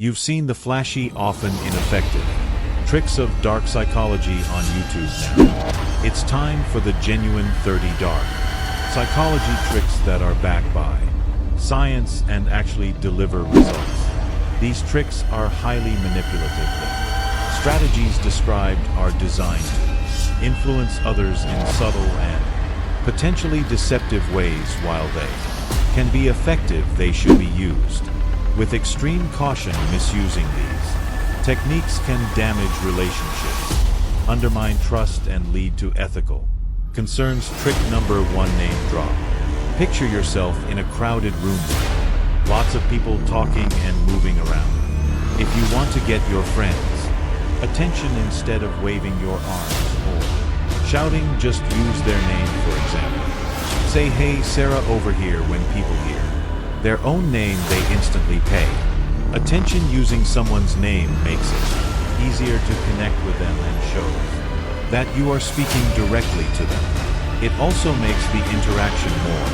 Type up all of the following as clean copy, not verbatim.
You've seen the flashy, often ineffective tricks of dark psychology on YouTube now. It's time for the genuine 30 dark psychology tricks that are backed by science and actually deliver results. These tricks are highly manipulative. The strategies described are designed to influence others in subtle and potentially deceptive ways. While they can be effective, they should be used with extreme caution. Misusing these techniques can damage relationships, undermine trust, and lead to ethical concerns. Trick number 1: name drop. Picture yourself in a crowded room with lots of people talking and moving around. If you want to get your friends' attention, instead of waving your arms or shouting, just use their name. For example, say, "Hey Sarah," over here. When people hear their own name, they instantly pay attention. Using someone's name makes it easier to connect with them and shows that you are speaking directly to them. It also makes the interaction more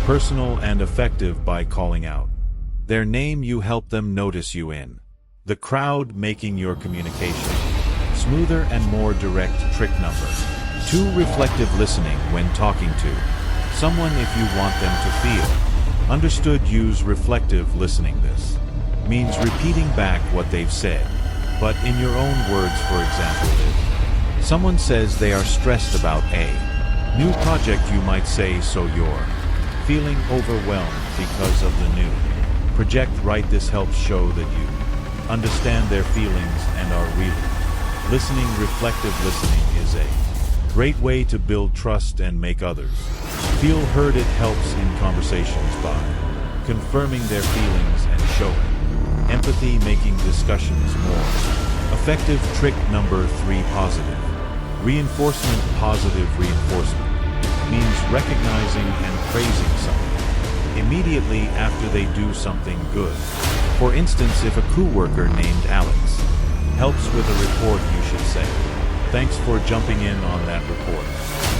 personal and effective. By calling out their name, you help them notice you in the crowd, making your communication smoother and more direct. Trick number 2: reflective listening. When talking to someone, if you want them to feel understood, use reflective listening. This means repeating back what they've said, but in your own words. For example, if someone says they are stressed about a new project, you might say, "So you're feeling overwhelmed because of the new project, right?" This helps show that you understand their feelings and are really listening. Reflective listening is a great way to build trust and make others feel heard. It helps in conversations by confirming their feelings and showing empathy, making discussions more effective. Trick number 3: positive reinforcement. Positive reinforcement means recognizing and praising someone immediately after they do something good. For instance, if a coworker named Alex helps with a report, you should say, "Thanks for jumping in on that report,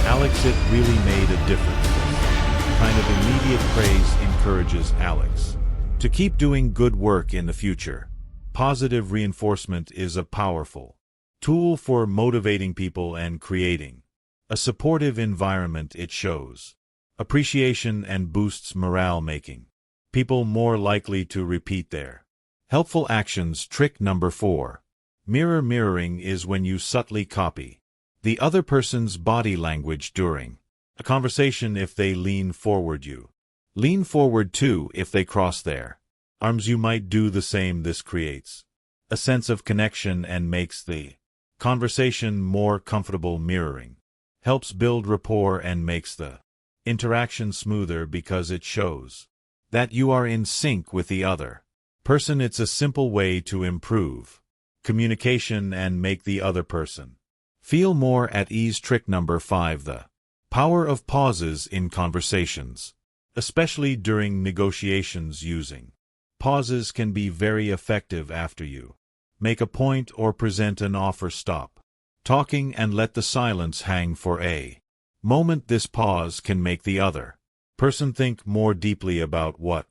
Alex. It really made a difference." This kind of immediate praise encourages Alex to keep doing good work in the future. Positive reinforcement is a powerful tool for motivating people and creating a supportive environment. It shows appreciation and boosts morale, making people more likely to repeat their helpful actions. Trick number 4: mirroring is when you subtly copy the other person's body language during a conversation. If they lean forward, you lean forward too. If they cross their arms, you might do the same. This creates a sense of connection and makes the conversation more comfortable. Mirroring helps build rapport and makes the interaction smoother because it shows that you are in sync with the other person. It's a simple way to improve communication and make the other person feel more at ease. Trick number 5: the power of pauses in conversations. Especially during negotiations, using pauses can be very effective. After you make a point or present an offer, stop talking and let the silence hang for a moment. This pause can make the other person think more deeply about what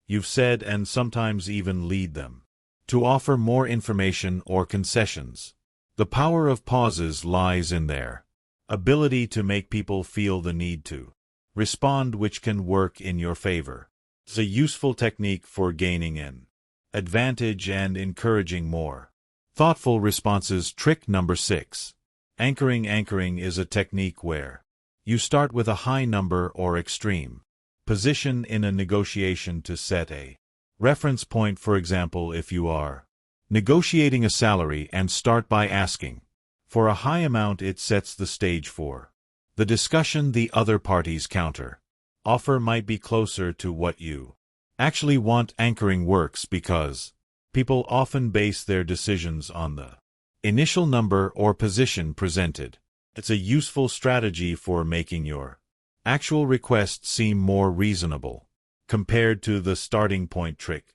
you've said and sometimes even lead them to offer more information or concessions. The power of pauses lies in their ability to make people feel the need to respond, which can work in your favor. It's a useful technique for gaining an advantage and encouraging more thoughtful responses. Trick number 6: anchoring. Anchoring is a technique where you start with a high number or extreme position in a negotiation to set a reference point. For example, if you are negotiating a salary and start by asking for a high amount, it sets the stage for the discussion. The other party's counter offer might be closer to what you actually want. Anchoring works because people often base their decisions on the initial number or position presented. It's a useful strategy for making your actual request seem more reasonable compared to the starting point. Trick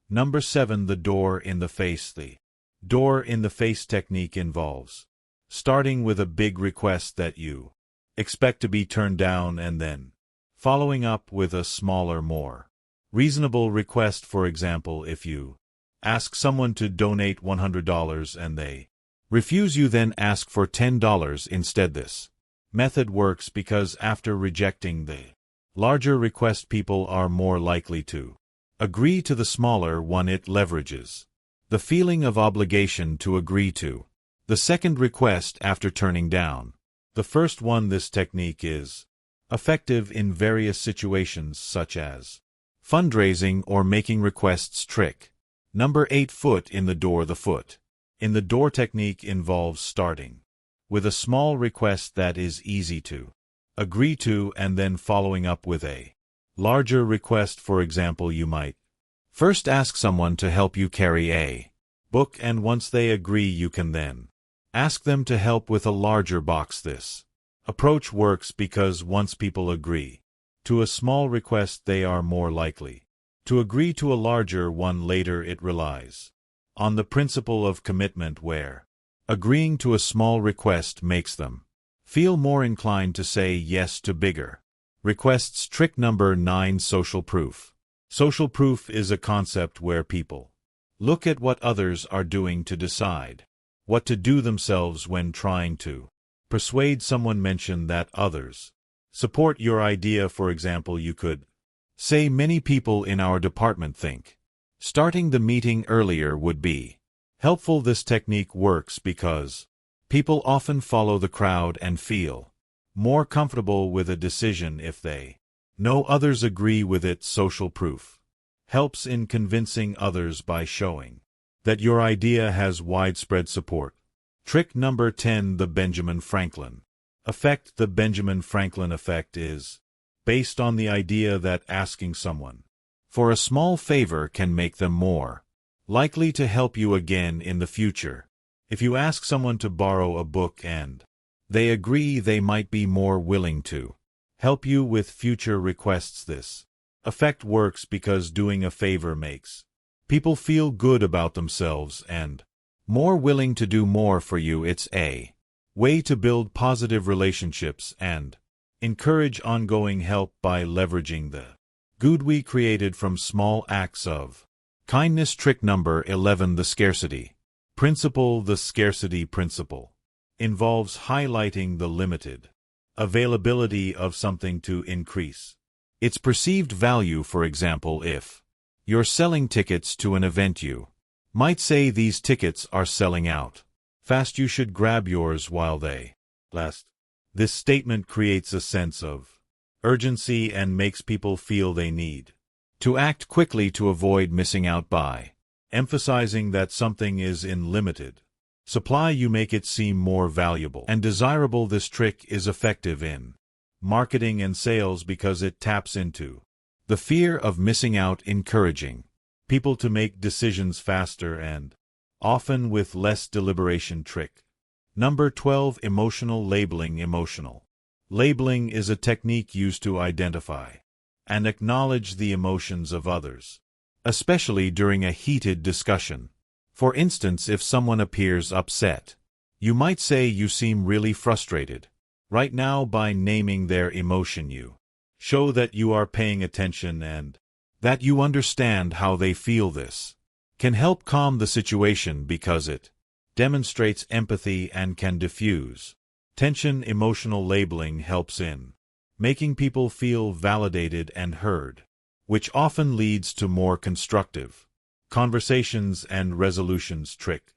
number 7: the door in the face. The door in the face technique involves starting with a big request that you expect to be turned down and then following up with a smaller, more reasonable request. For example, if you Ask someone to donate $100 and they refuse you, then ask for $10 instead. This method works because after rejecting the larger request, people are more likely to agree to the smaller one. It leverages the feeling of obligation to agree to the second request after turning down the first one. This technique is effective in various situations such as fundraising or making requests. Trick number 8. Foot in the door. The foot in the door technique involves starting with a small request that is easy to agree to and then following up with a larger request. For example, you might first ask someone to help you carry a book, and once they agree, you can then ask them to help with a larger box. This approach works because once people agree to a small request, they are more likely to agree to a larger one later. It relies on the principle of commitment, where agreeing to a small request makes them feel more inclined to say yes to bigger requests. Trick number 9. Social proof. Social proof is a concept where people look at what others are doing to decide what to do themselves when trying to persuade someone. Mention that others support your idea. For example, you could say, many people in our department think starting the meeting earlier would be helpful. This technique works because people often follow the crowd and feel more comfortable with a decision if they know others agree with it. Social proof helps in convincing others by showing that your idea has widespread support. Trick number 10. The Benjamin Franklin effect. The Benjamin Franklin effect is based on the idea that asking someone for a small favor can make them more likely to help you again in the future. If you ask someone to borrow a book and they agree, they might be more willing to help you with future requests. This effect works because doing a favor makes people feel good about themselves and more willing to do more for you. It's a way to build positive relationships and encourage ongoing help by leveraging the good we created from small acts of kindness. Trick number 11. The scarcity principle. The scarcity principle involves highlighting the limited availability of something to increase its perceived value. For example, if you're selling tickets to an event, you might say, these tickets are selling out fast, you should grab yours while they last. This statement creates a sense of urgency and makes people feel they need to act quickly to avoid missing out. By emphasizing that something is in limited supply, you make it seem more valuable and desirable. This trick is effective in marketing and sales because it taps into the fear of missing out, encouraging people to make decisions faster and often with less deliberation. Trick number 12. Emotional labeling. Emotional labeling is a technique used to identify and acknowledge the emotions of others, especially during a heated discussion. For instance, if someone appears upset, you might say, you seem really frustrated right now. By naming their emotion, you show that you are paying attention and that you understand how they feel. This can help calm the situation because it demonstrates empathy and can diffuse tension. Emotional labeling helps in making people feel validated and heard, which often leads to more constructive conversations and resolutions. Trick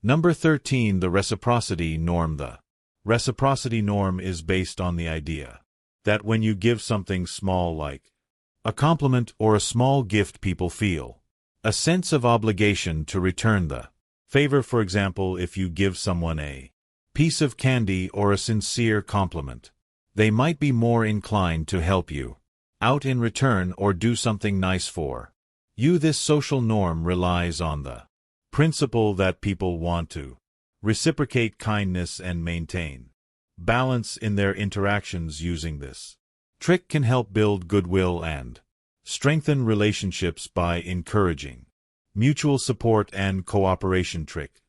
number 13. The reciprocity norm. The reciprocity norm is based on the idea that when you give something small like a compliment or a small gift, people feel a sense of obligation to return the favor. For example, if you give someone a piece of candy or a sincere compliment, they might be more inclined to help you out in return or do something nice for you. This social norm relies on the principle that people want to reciprocate kindness and maintain balance in their interactions. Using this trick can help build goodwill and strengthen relationships by encouraging mutual support and cooperation. Trick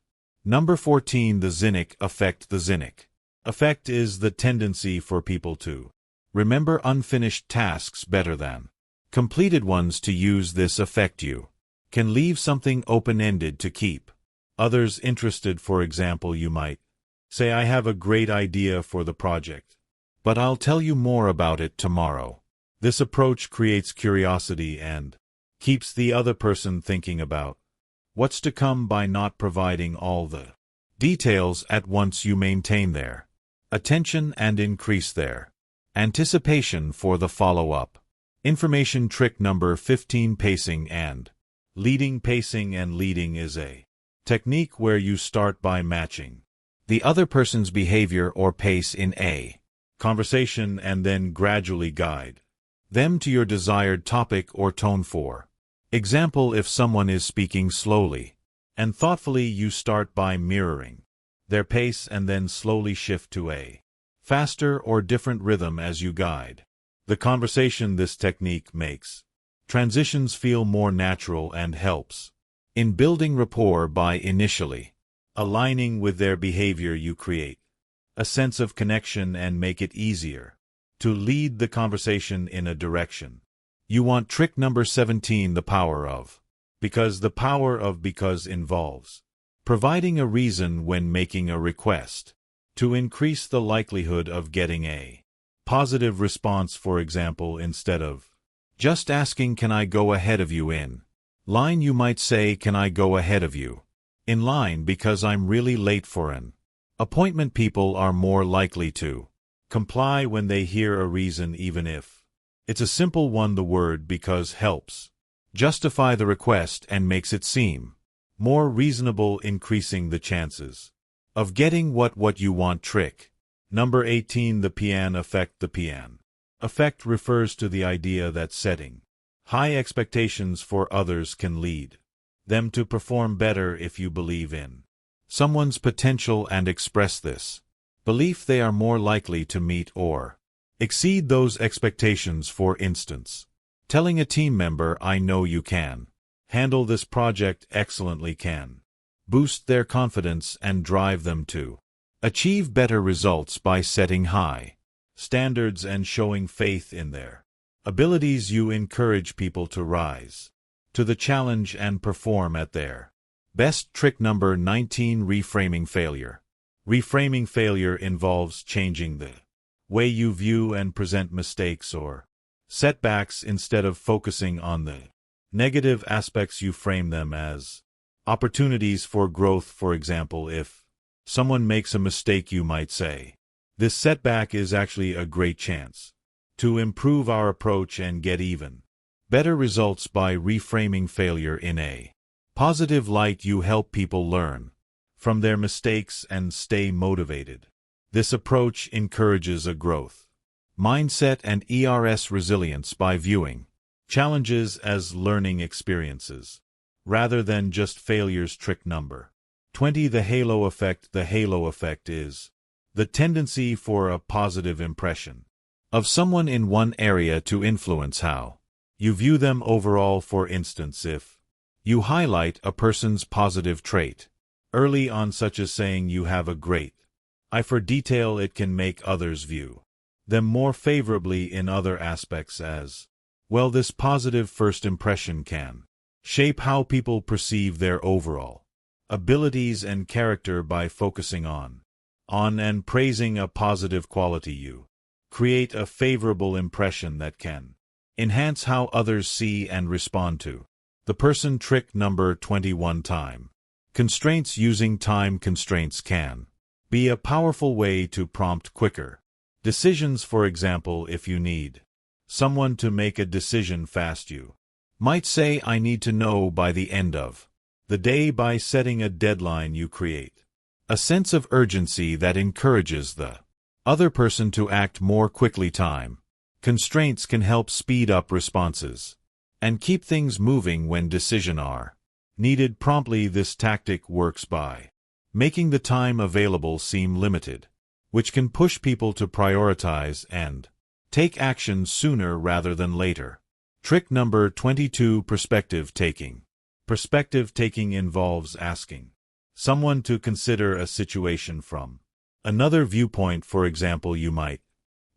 number 14. The Zinnik effect. The Zinnik effect is the tendency for people to remember unfinished tasks better than completed ones. To use this effect, you can leave something open-ended to keep others interested. For example, you might say, I have a great idea for the project, but I'll tell you more about it tomorrow. This approach creates curiosity and keeps the other person thinking about what's to come. By not providing all the details at once, you maintain their attention and increase their anticipation for the follow-up information. Trick number 15. Pacing and leading. Pacing and leading is a technique where you start by matching the other person's behavior or pace in a conversation and then gradually guide them to your desired topic or tone. For example, if someone is speaking slowly and thoughtfully, you start by mirroring their pace and then slowly shift to a faster or different rhythm as you guide the conversation. This technique makes transitions feel more natural and helps in building rapport. By initially aligning with their behavior, you create a sense of connection and make it easier to lead the conversation in a direction you want. Trick number 17. The power of because. The power of because involves providing a reason when making a request to increase the likelihood of getting a positive response. For example, instead of just asking, can I go ahead of you in line, you might say, can I go ahead of you in line because I'm really late for an appointment. People are more likely to comply when they hear a reason, even if it's a simple one. The word because helps justify the request and makes it seem more reasonable, increasing the chances of getting what you want. Trick number 18. The PN effect. The PN effect refers to the idea that setting high expectations for others can lead them to perform better. If you believe in someone's potential and express this belief, they are more likely to meet or exceed those expectations. For instance, telling a team member, I know you can handle this project excellently, can boost their confidence and drive them to achieve better results. By setting high standards and showing faith in their abilities, you encourage people to rise to the challenge and perform at their best. Trick number 19. Reframing failure. Reframing failure involves changing the way you view and present mistakes or setbacks. Instead of focusing on the negative aspects, you frame them as opportunities for growth. For example, if someone makes a mistake, you might say, this setback is actually a great chance to improve our approach and get even better results. By reframing failure in a positive light, you help people learn from their mistakes and stay motivated. This approach encourages a growth mindset and resilience by viewing challenges as learning experiences rather than just failures. Trick number 20. The halo effect. The halo effect is the tendency for a positive impression of someone in one area to influence how you view them overall. For instance, if you highlight a person's positive trait early on, such as saying you have a great eye for detail, it can make others view them more favorably in other aspects as well. This positive first impression can shape how people perceive their overall abilities and character. By focusing on and praising a positive quality, you create a favorable impression that can enhance how others see and respond to the person. Trick number 21. Time constraints. Using time constraints can be a powerful way to prompt quicker decisions. For example, if you need someone to make a decision fast, you might say, I need to know by the end of the day. By setting a deadline, you create a sense of urgency that encourages the other person to act more quickly. Time constraints can help speed up responses and keep things moving when decisions are needed promptly. This tactic works by making the time available seem limited, which can push people to prioritize and take action sooner rather than later. Trick number 22. Perspective taking. Perspective taking involves asking someone to consider a situation from another viewpoint. For example, you might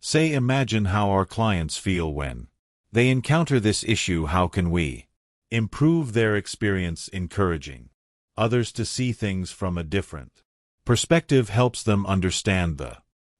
say, imagine how our clients feel when they encounter this issue. How can we improve their experience encouraging others to see things from a different perspective helps them understand the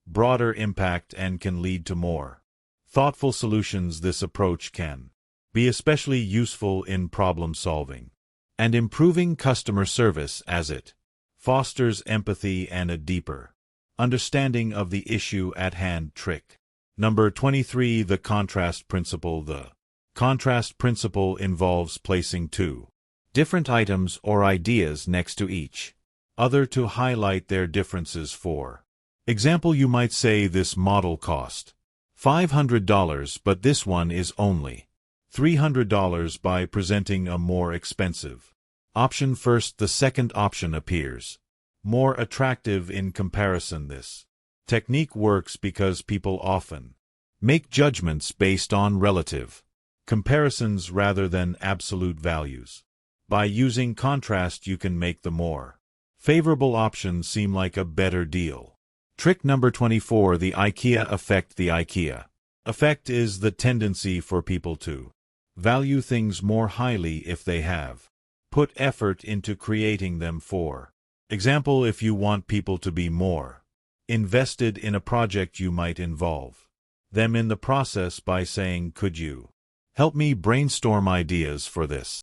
broader impact and can lead to more thoughtful solutions. This approach can be especially useful in problem solving and improving customer service as it fosters empathy and a deeper understanding of the issue at hand. Trick number 23. The contrast principle. The contrast principle involves placing two different items or ideas next to each other to highlight their differences. For example, you might say this model cost $500, but this one is only $300 by presenting a more expensive option first. The second option appears more attractive in comparison. This technique works because people often make judgments based on relative comparisons rather than absolute values. By using contrast, you can make the more favorable option seem like a better deal. Trick number 24. The IKEA effect. The IKEA effect is the tendency for people to value things more highly if they have put effort into creating them. For example, if you want people to be more invested in a project, you might involve them in the process by saying, "Could you help me brainstorm ideas for this?"